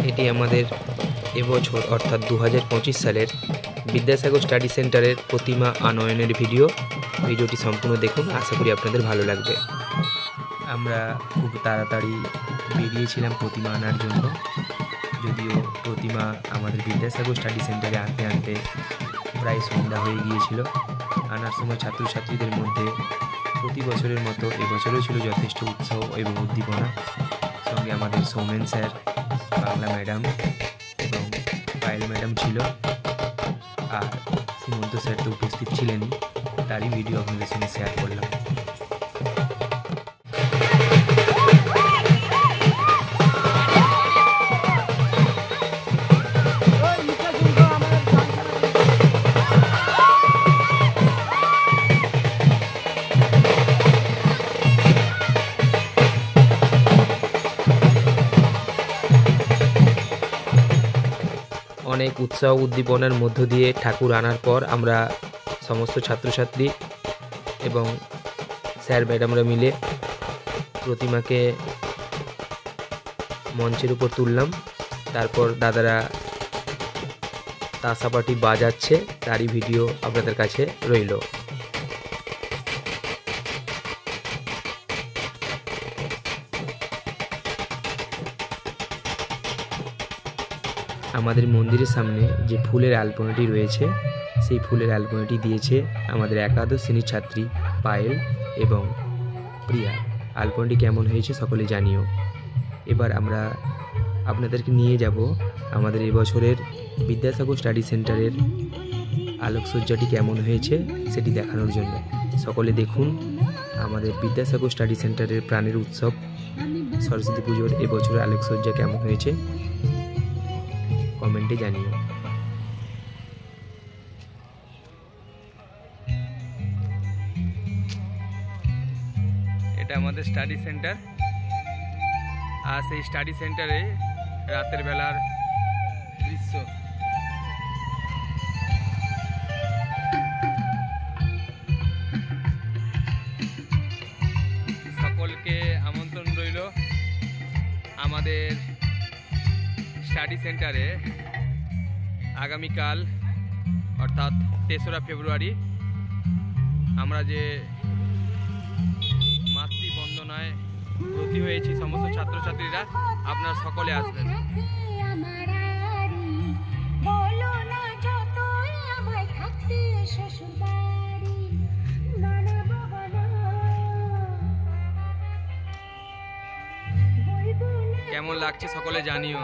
এটি আমাদের এবছর অর্থাৎ 2025 সালের বিদ্যাসাগর স্টাডি সেন্টারের প্রতিমা আনয়নের ভিডিওটি সম্পূর্ণ দেখুন। আশা করি আপনাদের ভালো লাগবে। আমরা খুব তাড়াতাড়ি বেরিয়েছিলাম প্রতিমা আনার জন্য, যদিও প্রতিমা আমাদের বিদ্যাসাগর স্টাডি সেন্টারে আনতে আনতে প্রায় সন্ধ্যা হয়ে গিয়েছিল। আনার সময় ছাত্রছাত্রীদের মধ্যে প্রতি বছরের মতো এবছরও ছিল যথেষ্ট উৎসাহ এবং উদ্দীপনা। সঙ্গে আমাদের সৌমেন স্যার, বাংলা ম্যাডাম এবং পায়েল ম্যাডাম ছিল, আর সীমন্ত স্যার তো উপস্থিত ছিলেনই, তারই ভিডিও আপনাদের সঙ্গে শেয়ার করলাম। অনেক উৎসাহ উদ্দীপনার মধ্য দিয়ে ঠাকুর আনার পর আমরা সমস্ত ছাত্রছাত্রী এবং স্যার ম্যাডামরা মিলে প্রতিমাকে মঞ্চের উপর তুললাম। তারপর দাদারা তাসাপাটি বাজাচ্ছে, তারই ভিডিও আপনাদের কাছে রইল। আমাদের মন্দিরের সামনে যে ফুলের আলপনাটি রয়েছে, সেই ফুলের আলপনাটি দিয়েছে আমাদের একাদশ শ্রেণীর ছাত্রী পায়েল এবং প্রিয়া। আলপনাটি কেমন হয়েছে সকলে জানিও। এবার আমরা আপনাদেরকে নিয়ে যাব আমাদের এবছরের বিদ্যাসাগর স্টাডি সেন্টারের আলোকসজ্জাটি কেমন হয়েছে সেটি দেখানোর জন্য। সকলে দেখুন আমাদের বিদ্যাসাগর স্টাডি সেন্টারের প্রাণের উৎসব সরস্বতী পুজোর এবছরের আলোকসজ্জা কেমন হয়েছে কমেন্টে জানিও। এটা আমাদের স্টাডি সেন্টার, আর সেই স্টাডি সেন্টারে রাতের বেলার দৃশ্য। সকলকে আমন্ত্রণ রইল আমাদের স্টাডি সেন্টারে আগামীকাল অর্থাৎ 3রা ফেব্রুয়ারি আমরা যে মাতৃবন্দনায় ব্রতী হয়েছি সমস্ত ছাত্রছাত্রীরা, আপনারা সকলে আসবেন। কেমন লাগছে সকলে জানিও।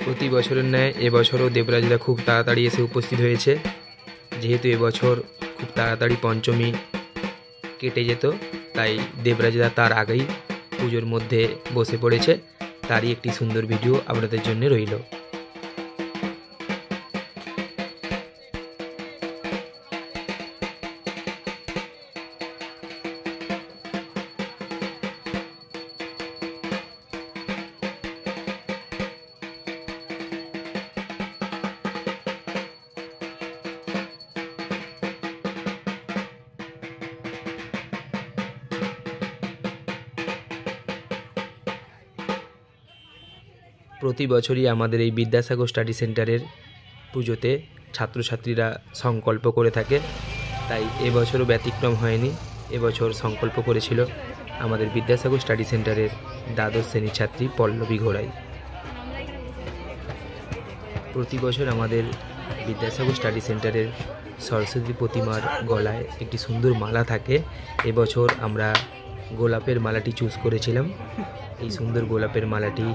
প্রতি বছরের ন্যায় এবছরও দেবরাজদা খুব তাড়াতাড়ি এসে উপস্থিত হয়েছে। যেহেতু এবছর খুব তাড়াতাড়ি পঞ্চমী কেটে যেত, তাই দেবরাজদা তার আগেই পুজোর মধ্যে বসে পড়েছে। তারই একটি সুন্দর ভিডিও আপনাদের জন্য রইল। প্রতি বছরই আমাদের এই বিদ্যাসাগর স্টাডি সেন্টারের পুজোতে ছাত্রছাত্রীরা সংকল্প করে থাকে, তাই এবছরও ব্যতিক্রম হয়নি। এবছর সংকল্প করেছিল আমাদের বিদ্যাসাগর স্টাডি সেন্টারের দ্বাদশ শ্রেণীর ছাত্রী পল্লবী ঘোড়াই। প্রতি বছর আমাদের বিদ্যাসাগর স্টাডি সেন্টারের সরস্বতী প্রতিমার গলায় একটি সুন্দর মালা থাকে। এবছর আমরা গোলাপের মালাটি চুজ করেছিলাম। এই সুন্দর গোলাপের মালাটি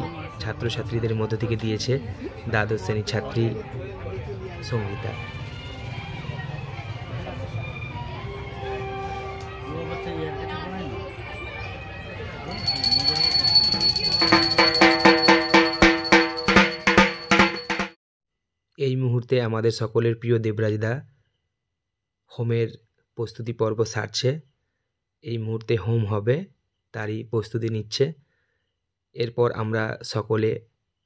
ছাত্রছাত্রীদের মধ্য থেকে দিয়েছে দ্বাদশ শ্রেণীর ছাত্রী সঙ্গীতা। এই মুহূর্তে আমাদের সকলের প্রিয় দেবরাজদা হোমের প্রস্তুতি পর্ব সারছে। এই মুহূর্তে হোম হবে তারই প্রস্তুতি নিচ্ছে। এরপর আমরা সকলে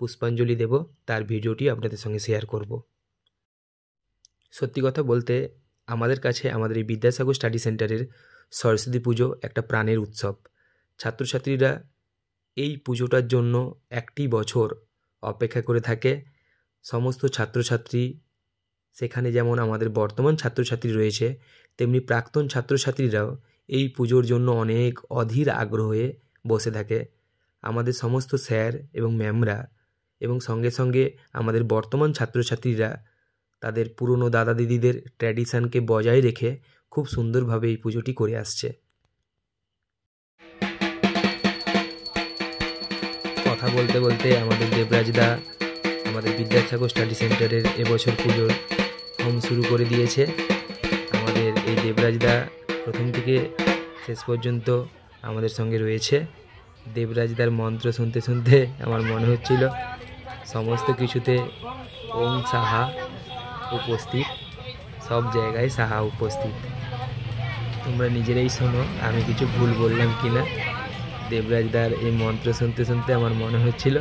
পুষ্পাঞ্জলি দেব, তার ভিডিওটি আপনাদের সঙ্গে শেয়ার করব। সত্যি কথা বলতে আমাদের কাছে আমাদের এই বিদ্যাসাগর স্টাডি সেন্টারের সরস্বতী পুজো একটা প্রাণের উৎসব। ছাত্রছাত্রীরা এই পুজোটার জন্য একটি বছর অপেক্ষা করে থাকে। সমস্ত ছাত্রছাত্রী, সেখানে যেমন আমাদের বর্তমান ছাত্রছাত্রী রয়েছে, তেমনি প্রাক্তন ছাত্রছাত্রীরাও এই পুজোর জন্য অনেক অধীর আগ্রহে বসে থাকে। আমাদের সমস্ত স্যার এবং ম্যামরা এবং সঙ্গে সঙ্গে আমাদের বর্তমান ছাত্রছাত্রীরা তাদের পুরনো দাদা দিদিদের ট্র্যাডিশানকে বজায় রেখে খুব সুন্দরভাবে এই পুজোটি করে আসছে। কথা বলতে বলতে আমাদের দেবরাজদা আমাদের বিদ্যাসাগর স্টাডি সেন্টারের এবছর পুজোর হোম শুরু করে দিয়েছে। আমাদের এই দেবরাজদা প্রথম থেকে শেষ পর্যন্ত আমাদের সঙ্গে রয়েছে। দেবরাজদার মন্ত্র শুনতে শুনতে আমার মনে হচ্ছিল সমস্ত কিছুতে ওং সাহা উপস্থিত, সব জায়গায় সাহা উপস্থিত। তোমরা নিজেরাই শোনো আমি কিছু ভুল বললাম কিনা। দেবরাজদার এই মন্ত্র শুনতে শুনতে আমার মনে হচ্ছিল,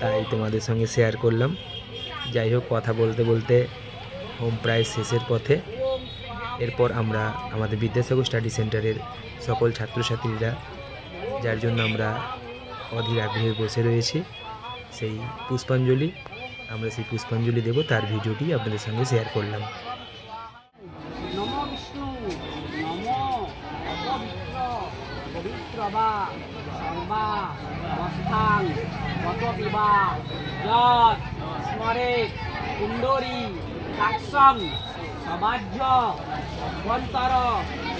তাই তোমাদের সঙ্গে শেয়ার করলাম। যাই হোক, কথা বলতে বলতে হোম প্রায় শেষের পথে। এরপর আমরা আমাদের বিদ্যাসাগর স্টাডি সেন্টারের সকল ছাত্রছাত্রীরা, যার জন্য আমরা অধীর আগ্রহে বসে রয়েছি, সেই পুষ্পাঞ্জলি দেব, তার ভিডিওটি আপনাদের সঙ্গে শেয়ার করলাম। নমো বিষ্ণু নমো অপবিত্র পবিত্র বা সর্বা অবস্থান গত পিবা যৎ স্মরে কুণ্ডরী কাক্ষম সবাজ্য অভ্যন্তর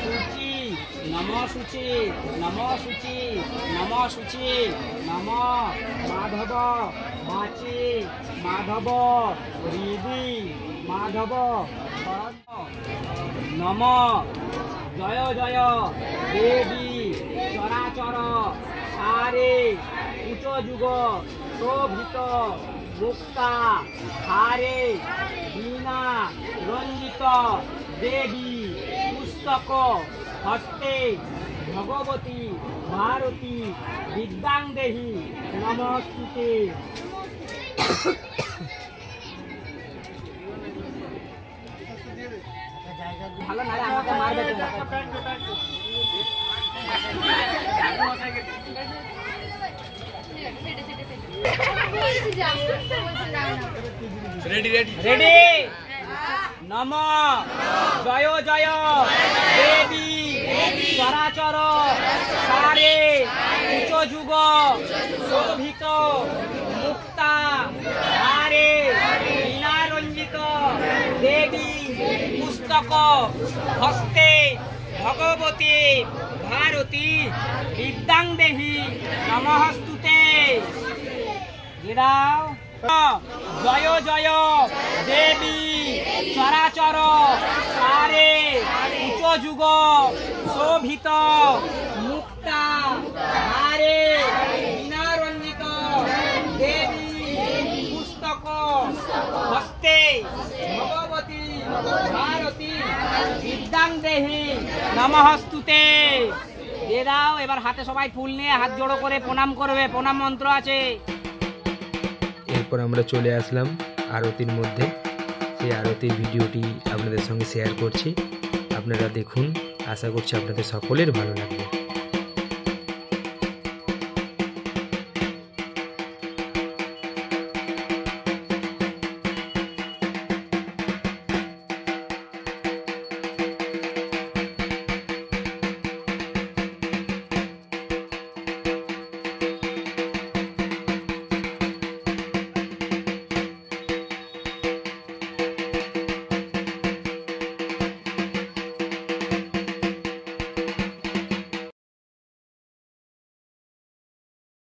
সূচি নম সূচি নম সূচি নম সূচি নম মাধব বাচি মাধব হৃদি মাধব নম জয় জয় দেবী চরাচর সারে উচ্চ যুগ শোভিত মুক্তা হারে বীণা রঞ্জিত দেবী পুস্তক হস্তে ভগবতী ভারতী বিদ্যাং দেহি নমস্তুতে। ভালো না আমাকে মারবে রেডি নম জয় জয় দেবী চরাচর সারে উচ্চ যুগ শোভিত মুক্তা হারে বীণা রঞ্জিত দেবী পুস্তক হস্তে ভগবতী ভারতী বিদ্যাং দেহি নমস্তুতে। জয় জয় দেবী চরাচর সারে উচ্চ যুগ শোভিত মুক্তা হারে বীণা রঞ্জিত দেবী পুস্তক হস্তে ভগবতী ভারতী বিদ্যাং দেহি নমস্তুতে। দিয়ে দাও। এবার হাতে সবাই ফুল নিয়ে হাত জোড়ো করে প্রণাম করবে, প্রণাম মন্ত্র আছে। এরপর আমরা চলে আসলাম আরতির মধ্যে। সেই আরতির ভিডিওটি আপনাদের সঙ্গে শেয়ার করছি, আপনারা দেখুন। আশা করছি আপনাদের সকলের ভালো লাগবে।